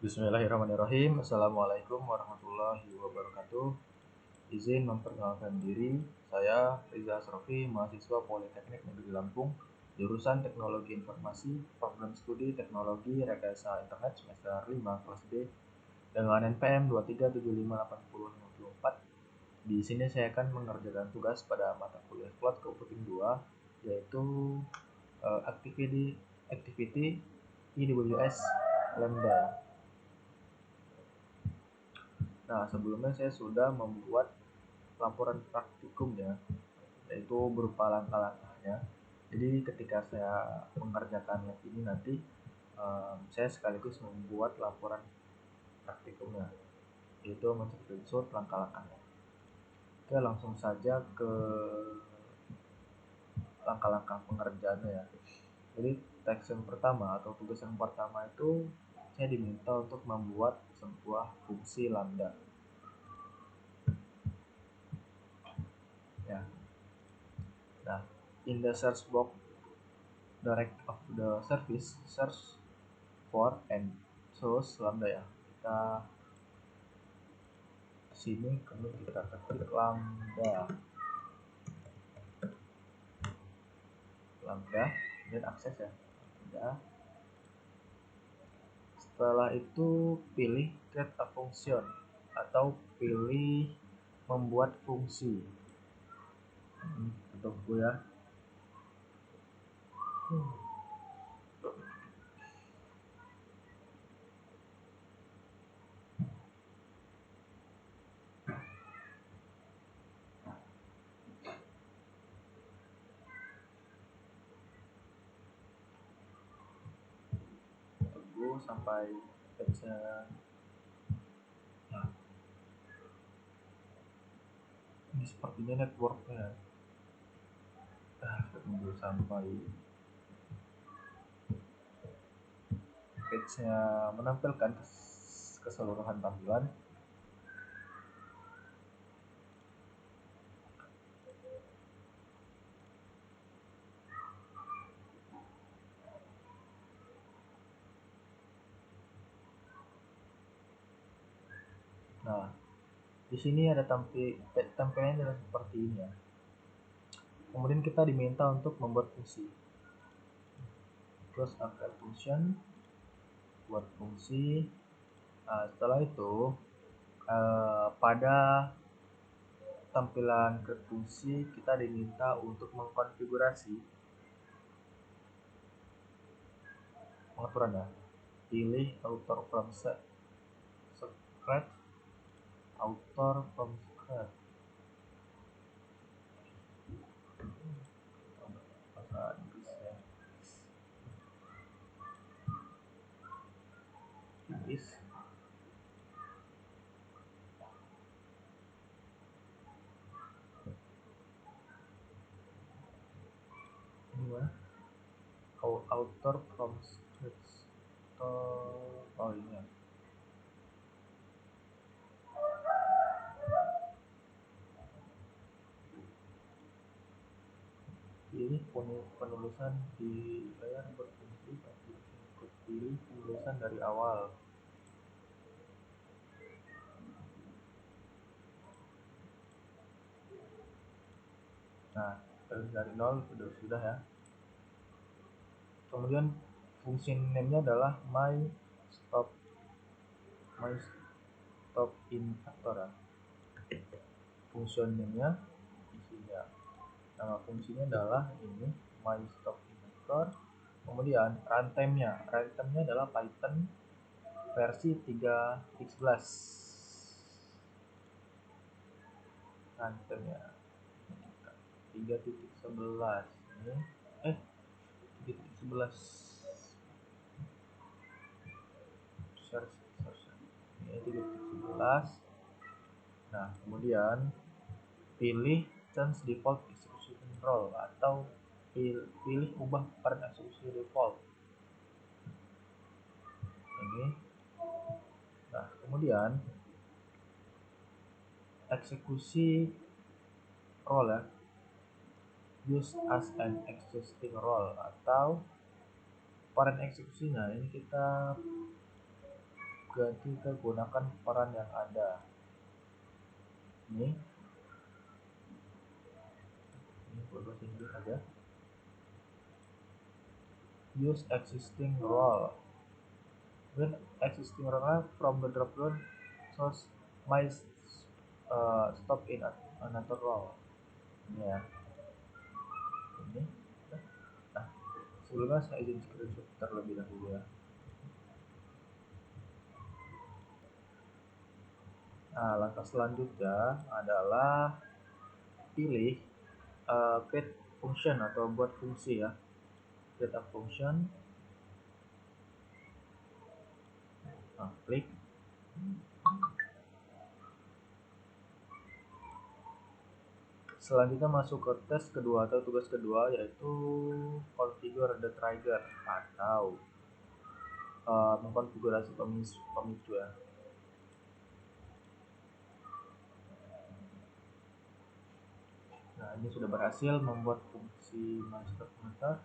Bismillahirrahmanirrahim. Assalamualaikum warahmatullahi wabarakatuh. Izin memperkenalkan diri, saya Riza Asrofi, mahasiswa Politeknik Negeri Lampung, jurusan Teknologi Informasi, program studi Teknologi Rekayasa Internet semester 5 kelas D dengan NPM 2375854. Di sini saya akan mengerjakan tugas pada mata kuliah Cloud Computing 2, yaitu Activity EWS Lambda. Nah, sebelumnya saya sudah membuat laporan praktikumnya, yaitu berupa langkah-langkahnya. Jadi ketika saya mengerjakan yang ini nanti, saya sekaligus membuat laporan praktikumnya, yaitu men-screenshot langkah-langkahnya. Oke, langsung saja ke langkah-langkah pengerjaannya ya. Jadi teks yang pertama atau tugas yang pertama itu saya diminta untuk membuat sebuah fungsi lambda. Ya. Nah, in the search box direct of the service, search for and choose lambda ya. Kita sini kemudian kita ketik lambda, dan akses ya. Lambda. Setelah itu pilih create a function atau pilih membuat fungsi. Tunggu ya. Tunggu sampai page-nya. Nah, ini sepertinya networknya. Tunggu sampai page-nya menampilkan keseluruhan tampilan. Nah, di sini ada tampilannya seperti ini ya. Kemudian kita diminta untuk membuat fungsi. Terus add function, buat fungsi. Nah, setelah itu pada tampilan create fungsi kita diminta untuk mengkonfigurasi pengaturan ya. Pilih author from scratch, author from scratch. Bahasa Inggris ya. Inggris. Ini mana? Author from scratch. Oh ini ya. Pilih penulisan di layar berfungsi, pilih penulisan dari awal. Nah, dari nol sudah ya. Kemudian fungsi name-nya adalah my stop indicator ya. Function name-nya isinya. Nama fungsinya adalah ini my stop indicator. Kemudian runtime-nya adalah Python versi 3.11. Runtime-nya 3.11 ini 3.11 ini 3.11. Nah, kemudian pilih change default execution role atau pilih ubah parent eksekusi default ini. Nah, kemudian eksekusi role ya, use as an existing role atau parent eksekusinya ini kita ganti ke gunakan peran yang ada. Ini buat bahasa Inggris aja. Use existing role. When existing role from the drop down, so my stop in another role. Ini ya. Ini. Nah, sebelumnya saya izin screenshot terlebih dahulu ya. Nah, langkah selanjutnya adalah pilih create function atau buat fungsi ya. Create a function. Nah, klik. Selanjutnya masuk ke tes kedua atau tugas kedua, yaitu configure the trigger atau mengkonfigurasi pemicu ya. Nah, ini sudah berhasil membuat fungsi master motor.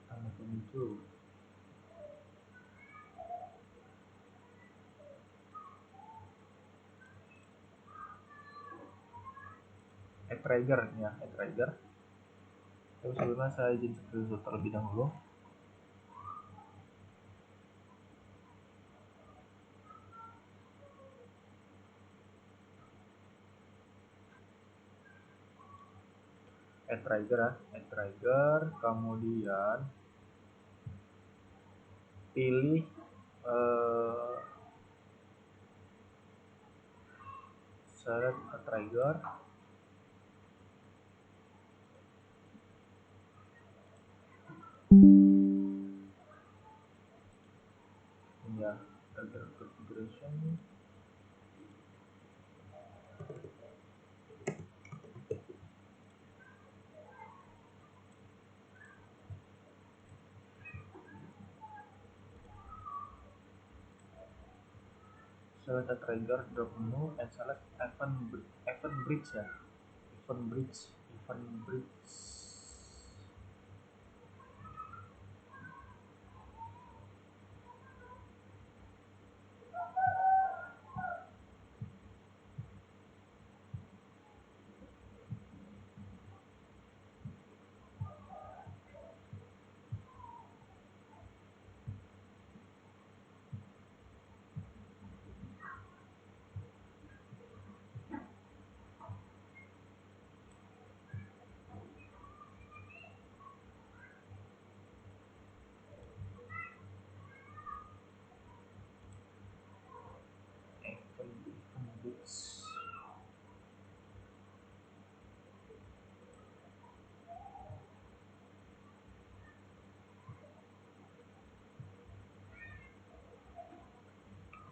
Ada pemicu. Trigger ya, trigger. Tapi sebelumnya saya izin screenshot terlebih dahulu. Trigger, kemudian pilih select a trigger. Ya, trigger configuration. Select a trigger drop menu and select event bridge ya. Event bridge. Event bridge.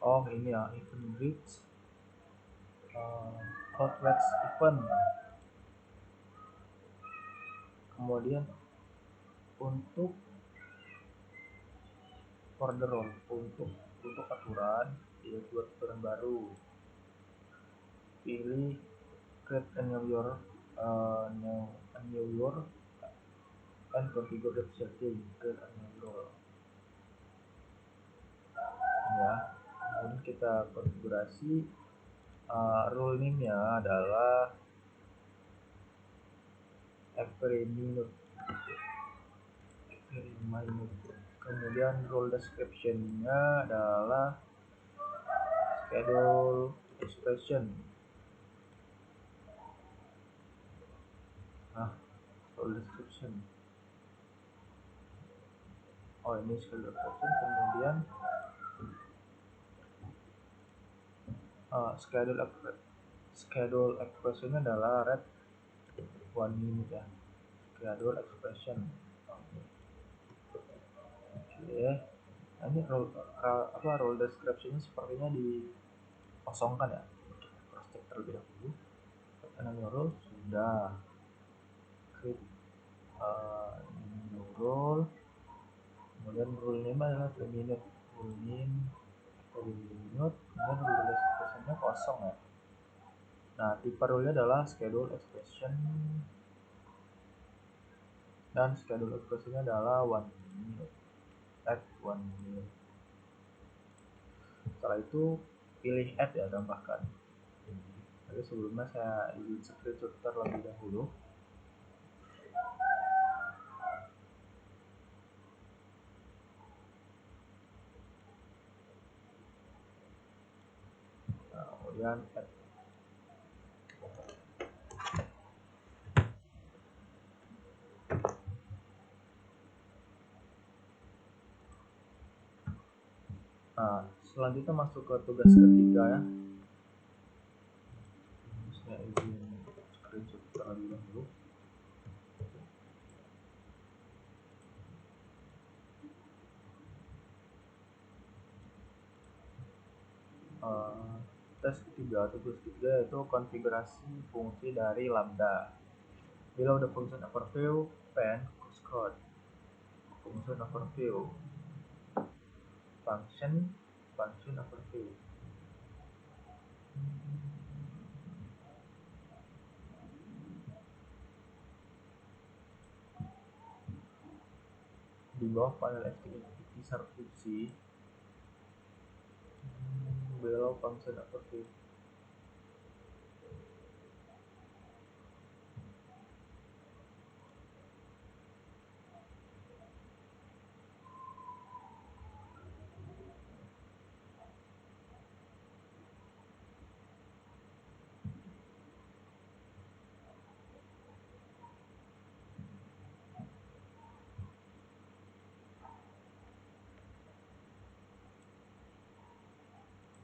Oh ini ya, event bridge. Outlet event. Kemudian untuk for the role, untuk aturan, ya buat aturan baru, pilih create a new your and configure the setting, create a new role ya. Kemudian kita konfigurasi role name nya adalah every minute. Kemudian role description nya adalah schedule expression. Nah, role description. Oh ini schedule expression. Kemudian schedule expression adalah red 1 minute ya. Schedule expression. Oke. Nah, ini role description sepertinya dikosongkan ya. Cross check terlebih dahulu. New role sudah. Create new role. Kemudian rule name adalah per minute. Rule name per minute. Kemudian role description-nya kosong ya. Nah, tipe rule-nya adalah schedule expression. dan schedule ekspresinya adalah 1 minute, add 1 minute. Setelah itu pilih add ya, tambahkan. Tapi sebelumnya saya izin screenshot terlebih dahulu. Nah, kemudian add. Nah, selanjutnya masuk ke tugas ketiga ya. Saya izin screenshot terlebih dahulu. Tes ketiga atau tugas ketiga yaitu konfigurasi fungsi dari lambda. Below the function overview, pen course code. Function overview. Function overview. Di bawah panel activity servisi, below function overview.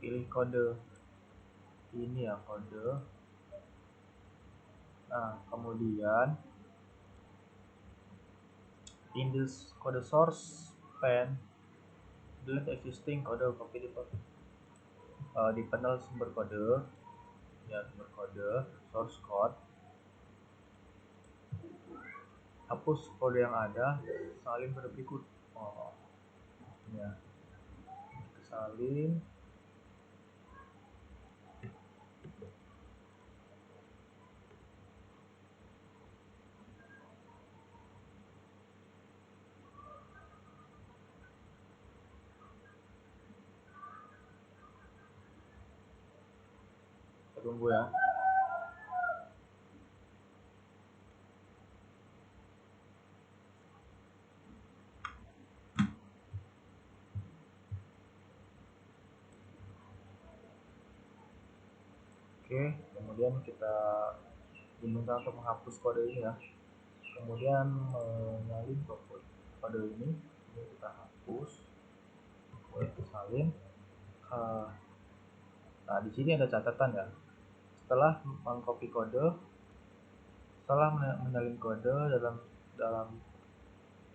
Pilih kode ini ya, kode. Nah, kemudian in this kode source pen delete existing kode, copy di panel sumber kode ya, sumber kode source code, hapus kode yang ada, salin pada berikut. Ya, salin. Tunggu ya. Oke, kemudian kita diminta untuk menghapus kode ini ya. Kemudian menyalin kode ini kita hapus, kita salin. Nah, di sini ada catatan ya. Setelah mengcopy kode, setelah menyalin kode dalam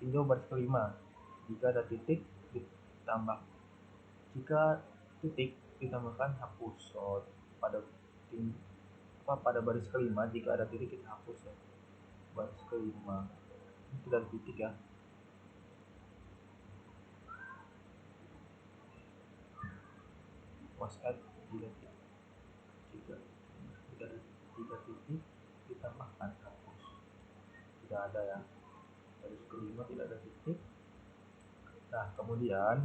window baris kelima, jika ada titik ditambah, jika titik ditambahkan hapus. Pada baris kelima, jika ada titik kita hapus ya. Baris kelima ini tidak ada titik ya. Was add titik. Jika ada titik ditambahkan hapus. Tidak ada ya. Baris kelima tidak ada titik. Nah, kemudian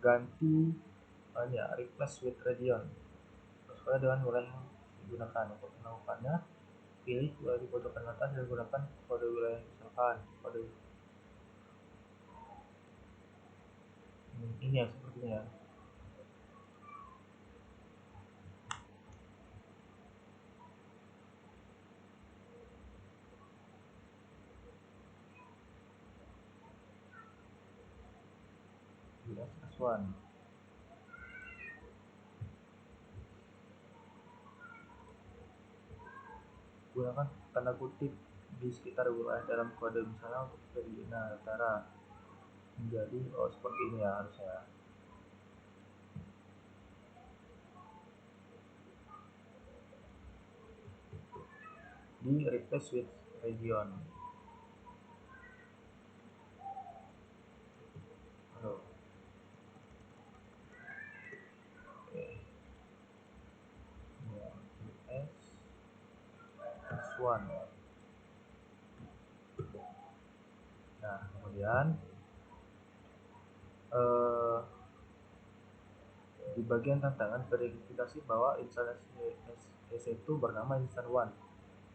ganti replace with region sesuai dengan wilayah yang digunakan. Untuk melakukannya, pilih wilayah di pojokan atas dan gunakan kode wilayah, misalkan kode ini ya, sepertinya ya. S1. Gunakan tanda kutip di sekitar wilayah dalam kode, misalnya untuk dari utara menjadi seperti ini ya harusnya. Di replace with region. Halo. Oke. S1. Nah, kemudian eh, di bagian tantangan verifikasi bahwa instansi EC2 bernama Instant One,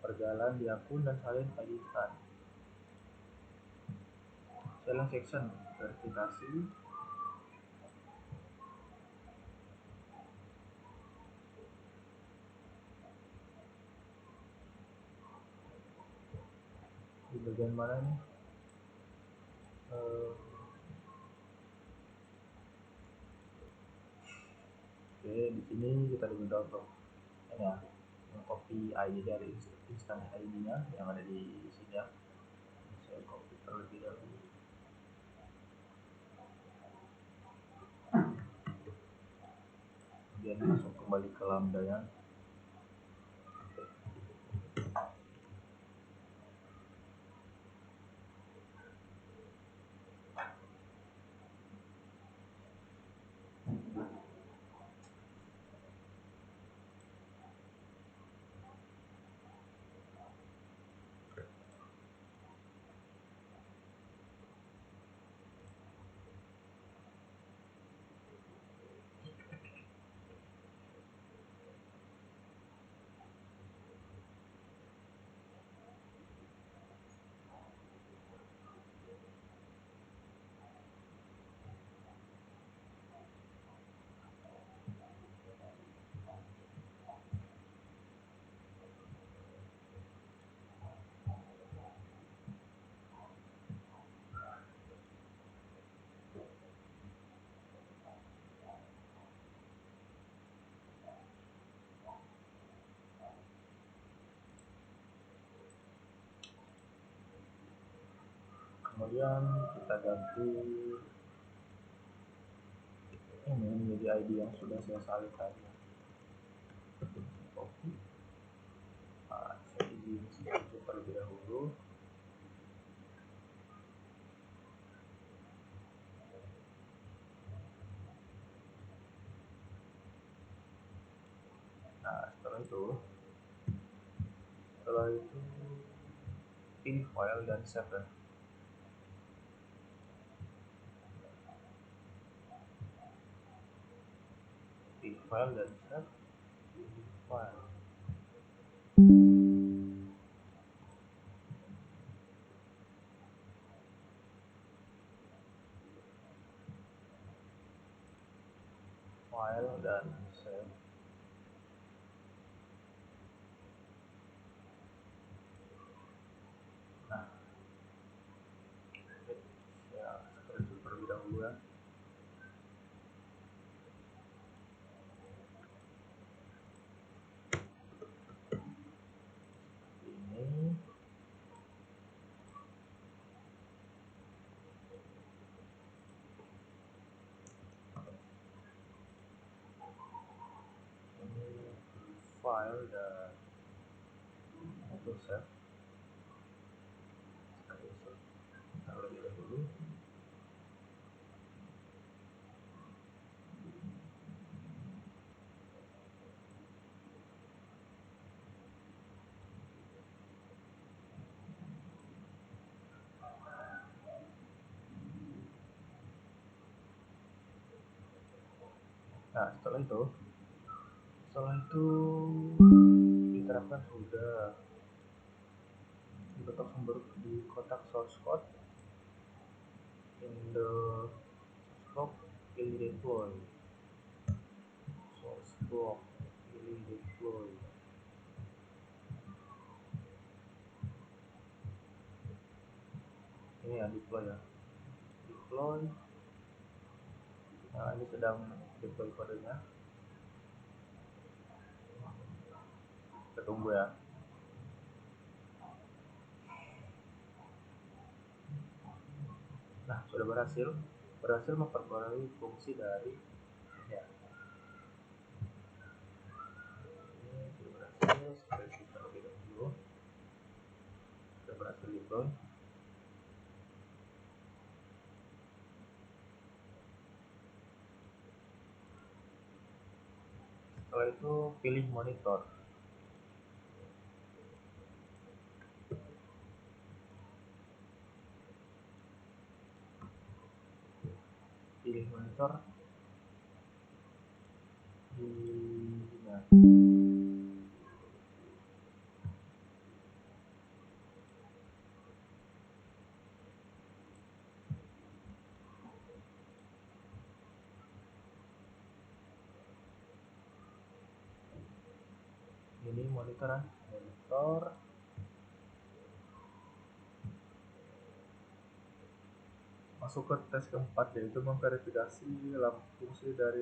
perjalanan di akun dan salin ID instan. Selling section verifikasi di bagian mana nih? Eh, Oke, di sini kita diminta untuk ini ya, copy ID dari instan ID-nya yang ada di sini ya. Saya copy terlebih dahulu. Kemudian masuk kembali ke lambda ya. Kemudian kita ganti ini menjadi ID yang sudah saya salin tadi. Copy. Nah, saya izin sedikit terlebih dahulu. Nah, setelah itu pilih file dan save ya. Pilih file dan save. Pilih file. File dan save. Nah, ya seperti itu terlebih dahulu ya. Ini file dan auto save. Saya save terlebih dahulu. Nah, setelah itu diterapkan sudah di kotak sumber di kotak source code in the source block pilih deploy source block pilih deploy. Ini ya deploy ya, deploy. Nah, ini sedang deploy kodenya, kita tunggu ya. Nah, sudah berhasil memperbarui fungsi dari ya. Ini sudah berhasil, seperti terlebih dahulu sudah berhasil deploy. Setelah itu pilih monitor. pilih monitor di nah, ini monitor masuk ke tes keempat, yaitu memverifikasi fungsi dari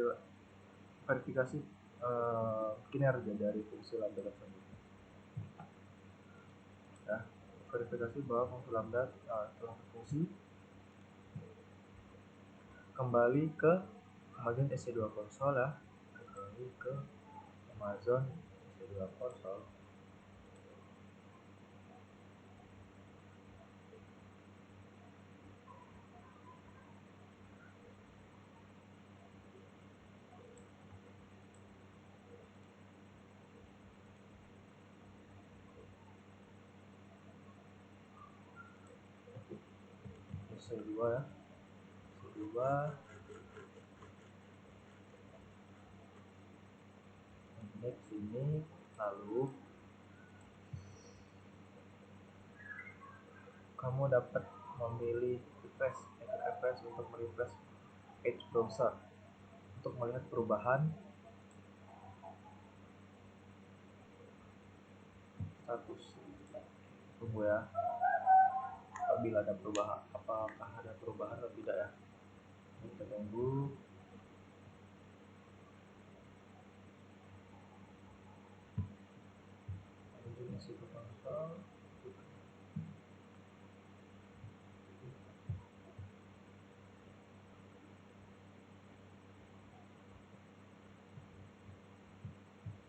verifikasi kinerja dari fungsi lambda tersebut. Ya, verifikasi bahwa fungsi lambda telah berfungsi. Kembali ke Amazon EC2 Console ya, kembali ke Amazon EC2 Console. EC2 ya, EC2 next ini, lalu kamu dapat memilih refresh untuk merefresh page browser untuk melihat perubahan status. Tunggu ya, apabila ada perubahan, apakah ada perubahan atau tidak ya. Kita tunggu. Isi ke konsol.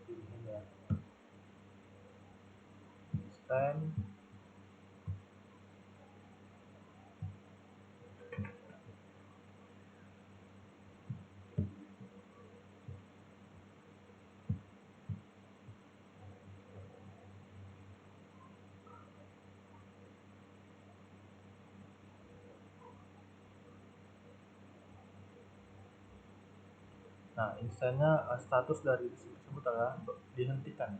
Ini ya, stand. Nah, instannya status dari isi tersebut adalah dihentikan.